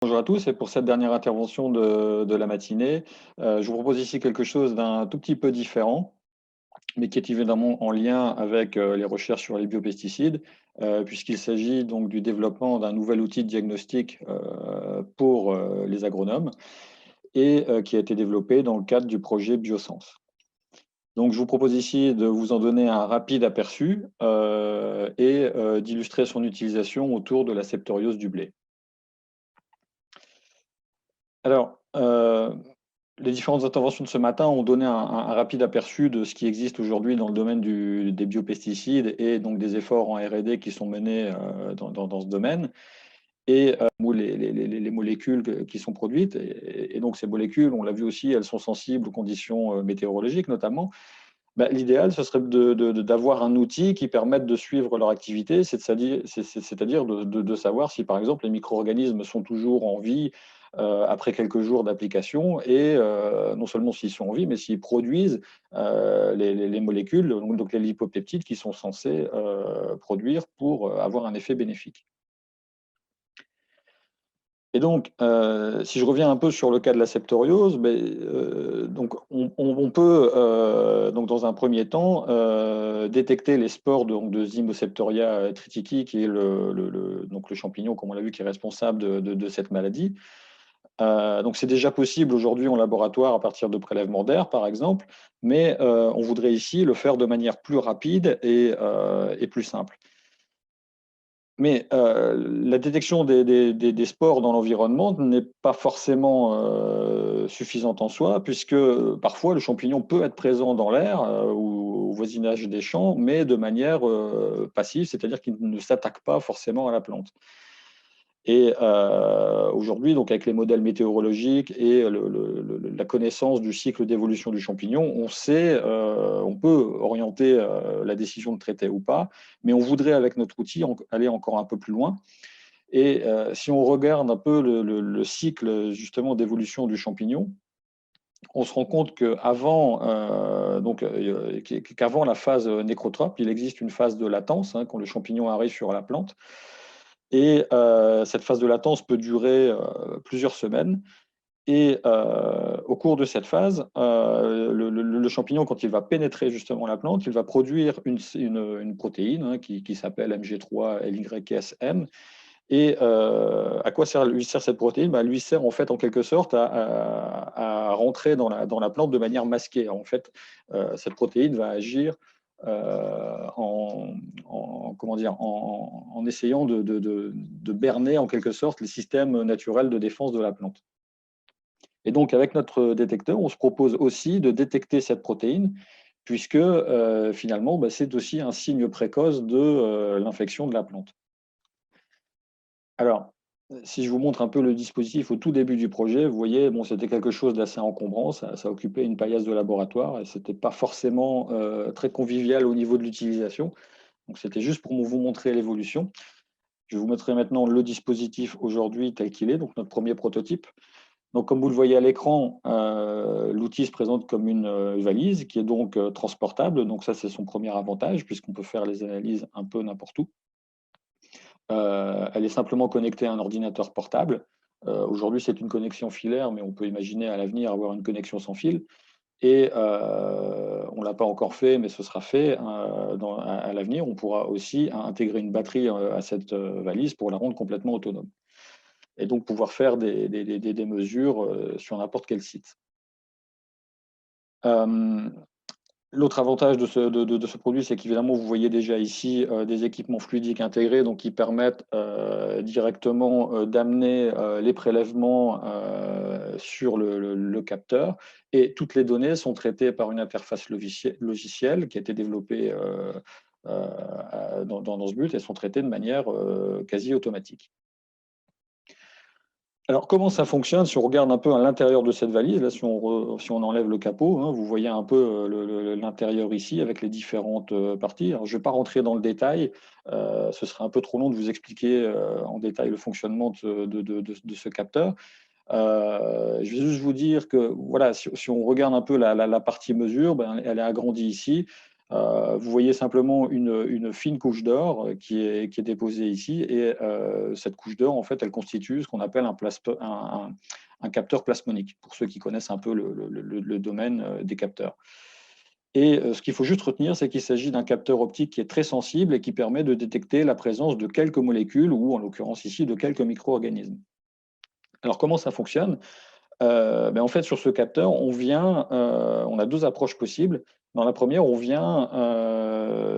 Bonjour à tous et pour cette dernière intervention de la matinée, je vous propose ici quelque chose d'un tout petit peu différent, mais qui est évidemment en lien avec, les recherches sur les biopesticides, puisqu'il s'agit donc du développement d'un nouvel outil de diagnostic, pour, les agronomes et qui a été développé dans le cadre du projet Biosense. Donc je vous propose ici de vous en donner un rapide aperçu, d'illustrer son utilisation autour de la septoriose du blé. Alors, les différentes interventions de ce matin ont donné un rapide aperçu de ce qui existe aujourd'hui dans le domaine des biopesticides et donc des efforts en R&D qui sont menés, dans ce domaine les molécules qui sont produites et donc ces molécules, on l'a vu aussi, elles sont sensibles aux conditions, météorologiques notamment. Bah, l'idéal, ce serait d'avoir un outil qui permette de suivre leur activité, c'est-à-dire de savoir si, par exemple, les micro-organismes sont toujours en vie, après quelques jours d'application non seulement s'ils sont en vie, mais s'ils produisent, les molécules, donc les lipopeptides qui sont censés, produire pour, avoir un effet bénéfique. Et donc, si je reviens un peu sur le cas de la septoriose, donc on peut, donc dans un premier temps, détecter les spores de Zimoseptoria tritikii qui est donc le champignon, comme on l'a vu, qui est responsable de cette maladie. Donc c'est déjà possible aujourd'hui en laboratoire à partir de prélèvements d'air, par exemple, mais on voudrait ici le faire de manière plus rapide et plus simple. Mais, la détection des spores dans l'environnement n'est pas forcément, suffisante en soi puisque, parfois le champignon peut être présent dans l'air, ou au voisinage des champs, mais de manière, passive, c'est-à-dire qu'il ne s'attaque pas forcément à la plante. Aujourd'hui, donc avec les modèles météorologiques et la connaissance du cycle d'évolution du champignon, on sait, on peut orienter, la décision de traiter ou pas, mais on voudrait avec notre outil aller encore un peu plus loin si on regarde un peu le cycle justement d'évolution du champignon, on se rend compte qu'avant la phase, nécrotrope, il existe une phase de latence, hein, quand le champignon arrive sur la plante cette phase de latence peut durer, plusieurs semaines au cours de cette phase, le champignon, quand il va pénétrer justement la plante, il va produire une protéine, hein, qui s'appelle MG3-LYSM à quoi lui sert cette protéine? Bah, elle lui sert en fait, en quelque sorte, à rentrer dans la plante de manière masquée. En fait, cette protéine va agir, comment dire? En essayant de berner, en quelque sorte, les systèmes naturels de défense de la plante. Et donc avec notre détecteur, on se propose aussi de détecter cette protéine puisque, finalement, bah, c'est aussi un signe précoce de, l'infection de la plante. Alors, si je vous montre un peu le dispositif au tout début du projet, vous voyez, bon, c'était quelque chose d'assez encombrant, ça occupait une paillasse de laboratoire et c'était pas forcément, très convivial au niveau de l'utilisation. Donc c'était juste pour vous montrer l'évolution. Je vous montrer maintenant le dispositif aujourd'hui tel qu'il est, donc notre premier prototype. Donc comme vous le voyez à l'écran, l'outil se présente comme une, valise qui est donc, transportable. Donc ça, c'est son premier avantage puisqu'on peut faire les analyses un peu n'importe où. Elle est simplement connectée à un ordinateur portable. Aujourd'hui, c'est une connexion filaire, mais on peut imaginer à l'avenir avoir une connexion sans fil on ne l'a pas encore fait, mais ce sera fait, à l'avenir. On pourra aussi intégrer une batterie, à cette, valise pour la rendre complètement autonome et donc pouvoir faire des mesures, sur n'importe quel site. Hem L'autre avantage de ce produit, c'est qu'évidemment, vous voyez déjà ici, des équipements fluidiques intégrés, donc qui permettent, directement, d'amener, les prélèvements, sur le capteur et toutes les données sont traitées par une interface logicielle qui a été développée, dans ce but et sont traitées de manière, quasi automatique. Alors, comment ça fonctionne? Si on regarde un peu à l'intérieur de cette valise, là, si on enlève le capot, hein, vous voyez un peu, l'intérieur ici avec les différentes, parties. Alors, je ne vais pas rentrer dans le détail, ce serait un peu trop long de vous expliquer, en détail le fonctionnement de ce capteur. Je vais juste vous dire que, voilà, si on regarde un peu la partie mesure, ben, elle est agrandie ici. Vous voyez simplement une fine couche d'or qui est déposée ici, et cette couche d'or, en fait, elle constitue ce qu'on appelle un capteur plasmonique, pour ceux qui connaissent un peu le domaine des capteurs. Et ce qu'il faut juste retenir, c'est qu'il s'agit d'un capteur optique qui est très sensible et qui permet de détecter la présence de quelques molécules, ou en l'occurrence ici, de quelques micro-organismes. Alors comment ça fonctionne? En fait, sur ce capteur, on a deux approches possibles. Dans la première, on vient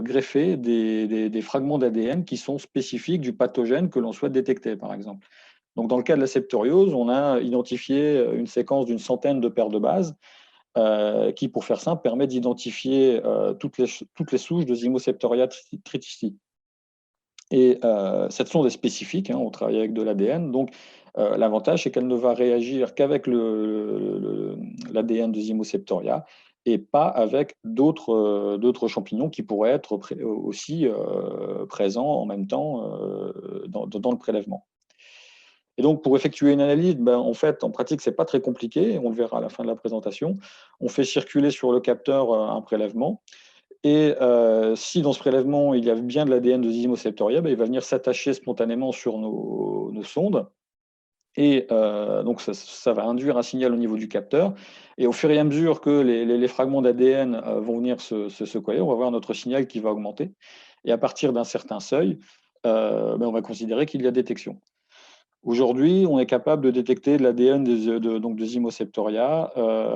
greffer des fragments d'ADN qui sont spécifiques du pathogène que l'on souhaite détecter, par exemple. Donc, dans le cas de la septoriose, on a identifié une séquence d'une centaine de paires de bases qui, pour faire simple, permet d'identifier toutes les souches de Zymoseptoria tritici. Et cette sonde est spécifique, hein, on travaille avec de l'ADN, donc l'avantage, c'est qu'elle ne va réagir qu'avec l'ADN de Zymoseptoria et pas avec d'autres champignons qui pourraient être aussi présents en même temps dans le prélèvement. Et donc, pour effectuer une analyse, en fait, en pratique, ce n'est pas très compliqué, on le verra à la fin de la présentation. On fait circuler sur le capteur un prélèvement, et si dans ce prélèvement, il y a bien de l'ADN de Zymoseptoria, il va venir s'attacher spontanément sur nos sondes. Et donc, ça va induire un signal au niveau du capteur. Et au fur et à mesure que les fragments d'ADN vont venir se coller, on va voir notre signal qui va augmenter. Et à partir d'un certain seuil, on va considérer qu'il y a détection. Aujourd'hui, on est capable de détecter de l'ADN de Zymoseptoria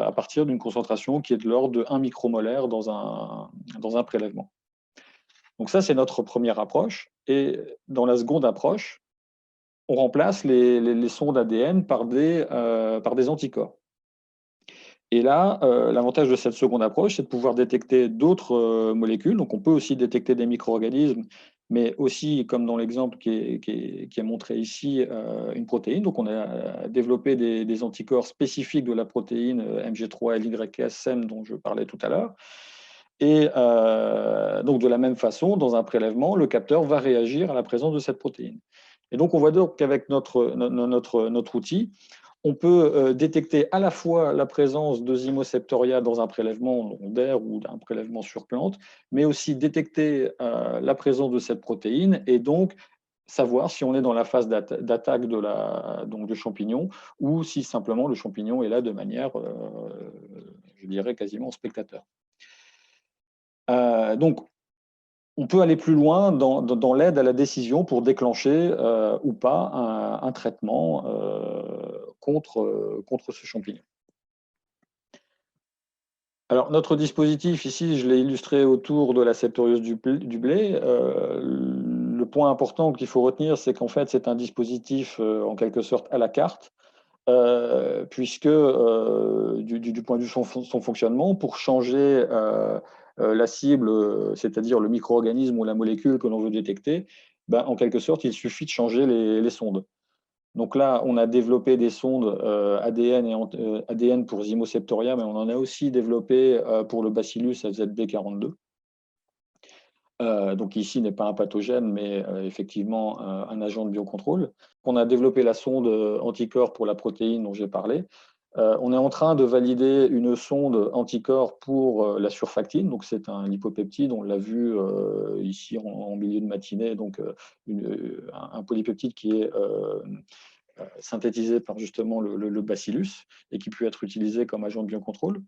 à partir d'une concentration qui est de l'ordre de 1 micromolaire dans un prélèvement. Donc ça, c'est notre première approche. Et dans la seconde approche, on remplace les sondes ADN par des anticorps. Et là, l'avantage de cette seconde approche, c'est de pouvoir détecter d'autres molécules. Donc, on peut aussi détecter des micro-organismes, mais aussi, comme dans l'exemple qui est montré ici, une protéine. Donc, on a développé des anticorps spécifiques de la protéine MG3-LYSM dont je parlais tout à l'heure. Et donc, de la même façon, dans un prélèvement, le capteur va réagir à la présence de cette protéine. Et donc, on voit donc qu'avec notre outil, on peut détecter à la fois la présence de Zymoseptoria dans un prélèvement d'air ou d'un prélèvement sur plante, mais aussi détecter la présence de cette protéine et donc savoir si on est dans la phase d'attaque de champignon ou si simplement le champignon est là de manière, je dirais, quasiment spectateur. Donc, on peut aller plus loin dans l'aide à la décision pour déclencher ou pas un traitement contre ce champignon. Alors, notre dispositif, ici, je l'ai illustré autour de la septoriose du blé. Le point important qu'il faut retenir, c'est qu'en fait, c'est un dispositif en quelque sorte à la carte, puisque du point de vue de son fonctionnement, pour changer la cible, c'est-à-dire le micro-organisme ou la molécule que l'on veut détecter, en quelque sorte, il suffit de changer les sondes. Donc là, on a développé des sondes ADN pour Zymoseptoria, mais on en a aussi développé pour le Bacillus FZB42. Donc ici n'est pas un pathogène, mais effectivement un agent de biocontrôle. On a développé la sonde anticorps pour la protéine dont j'ai parlé. On est en train de valider une sonde anticorps pour la surfactine. Donc c'est un lipopeptide, on l'a vu ici en milieu de matinée, donc un polypeptide qui est synthétisé par justement le bacillus et qui peut être utilisé comme agent de biocontrôle.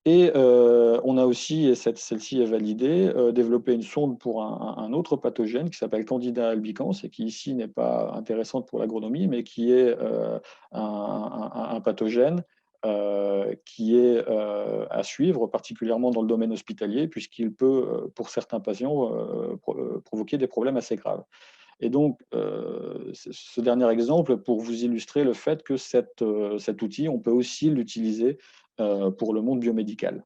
Et on a aussi, et celle-ci est validée, développé une sonde pour un autre pathogène qui s'appelle Candida albicans et qui ici n'est pas intéressante pour l'agronomie, mais qui est un pathogène qui est à suivre, particulièrement dans le domaine hospitalier, puisqu'il peut, pour certains patients, provoquer des problèmes assez graves. Et donc, ce dernier exemple pour vous illustrer le fait que cet outil, on peut aussi l'utiliser pour le monde biomédical.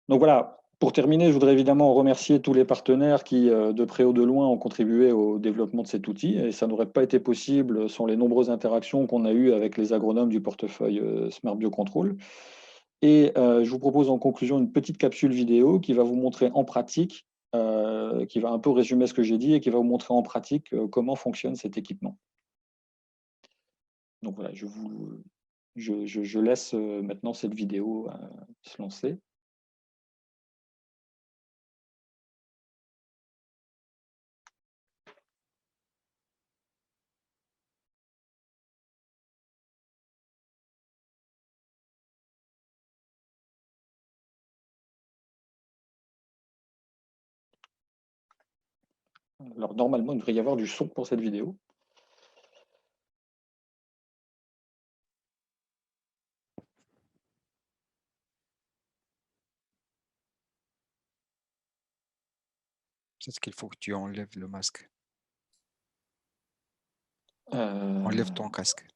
Donc voilà, pour terminer, je voudrais évidemment remercier tous les partenaires qui, de près ou de loin, ont contribué au développement de cet outil. Et ça n'aurait pas été possible sans les nombreuses interactions qu'on a eues avec les agronomes du portefeuille Smart Biocontrol. Et je vous propose en conclusion une petite capsule vidéo qui va vous montrer en pratique, qui va un peu résumer ce que j'ai dit et qui va vous montrer en pratique comment fonctionne cet équipement. Donc voilà, je laisse maintenant cette vidéo se lancer. Alors normalement, il devrait y avoir du son pour cette vidéo. Peut-être qu'il faut que tu enlèves le masque. Euh, Enlève ton casque.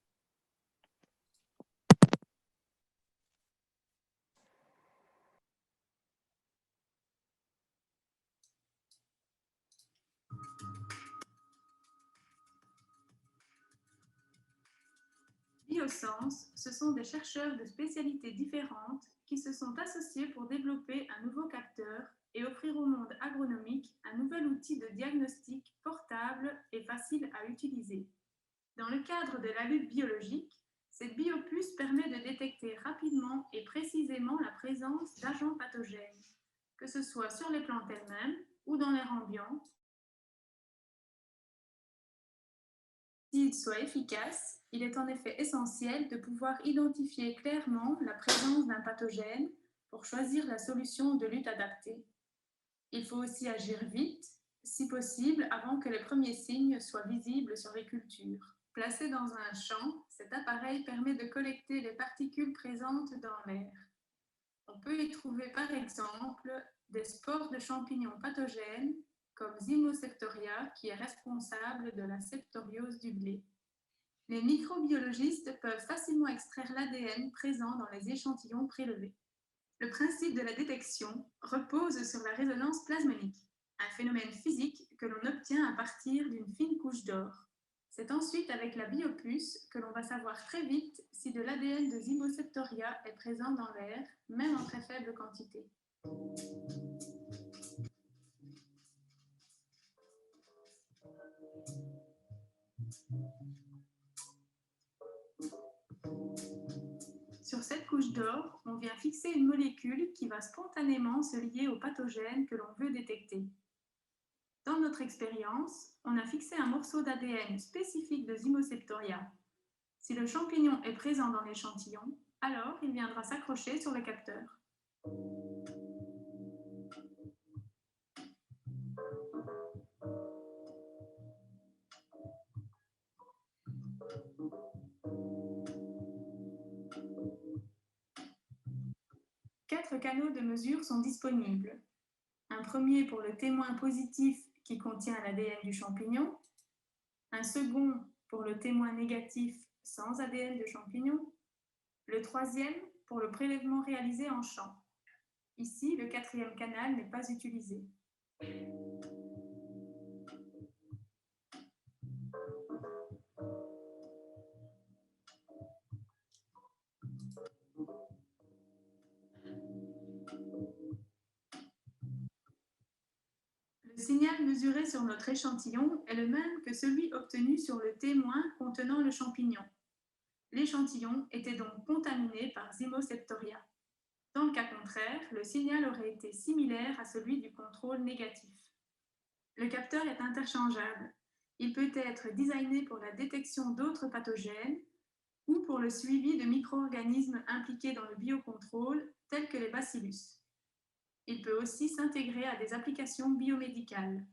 Biosens, ce sont des chercheurs de spécialités différentes qui se sont associés pour développer un nouveau capteur et offrir au monde agronomique un nouvel outil de diagnostic portable et facile à utiliser. Dans le cadre de la lutte biologique, cette biopuce permet de détecter rapidement et précisément la présence d'agents pathogènes, que ce soit sur les plantes elles-mêmes ou dans l'air ambiant. S'il soit efficace, il est en effet essentiel de pouvoir identifier clairement la présence d'un pathogène pour choisir la solution de lutte adaptée. Il faut aussi agir vite, si possible avant que les premiers signes soient visibles sur les cultures. Placé dans un champ, cet appareil permet de collecter les particules présentes dans l'air. On peut y trouver par exemple des spores de champignons pathogènes comme Zymoseptoria qui est responsable de la septoriose du blé. Les microbiologistes peuvent facilement extraire l'ADN présent dans les échantillons prélevés. Le principe de la détection repose sur la résonance plasmonique, un phénomène physique que l'on obtient à partir d'une fine couche d'or. C'est ensuite avec la biopuce que l'on va savoir très vite si de l'ADN de Zymoseptoria est présent dans l'air, même en très faible quantité. Sur cette couche d'or, on vient fixer une molécule qui va spontanément se lier au pathogène que l'on veut détecter. Dans notre expérience, on a fixé un morceau d'ADN spécifique de Zymoseptoria. Si le champignon est présent dans l'échantillon, alors il viendra s'accrocher sur le capteur. Quatre canaux de mesure sont disponibles. Un premier pour le témoin positif qui contient l'ADN du champignon, un second pour le témoin négatif sans ADN de champignon, le troisième pour le prélèvement réalisé en champ. Ici, le quatrième canal n'est pas utilisé. Le signal mesuré sur notre échantillon est le même que celui obtenu sur le témoin contenant le champignon. L'échantillon était donc contaminé par Zymoseptoria. Dans le cas contraire, le signal aurait été similaire à celui du contrôle négatif. Le capteur est interchangeable. Il peut être designé pour la détection d'autres pathogènes ou pour le suivi de micro-organismes impliqués dans le biocontrôle, tels que les bacillus. Il peut aussi s'intégrer à des applications biomédicales.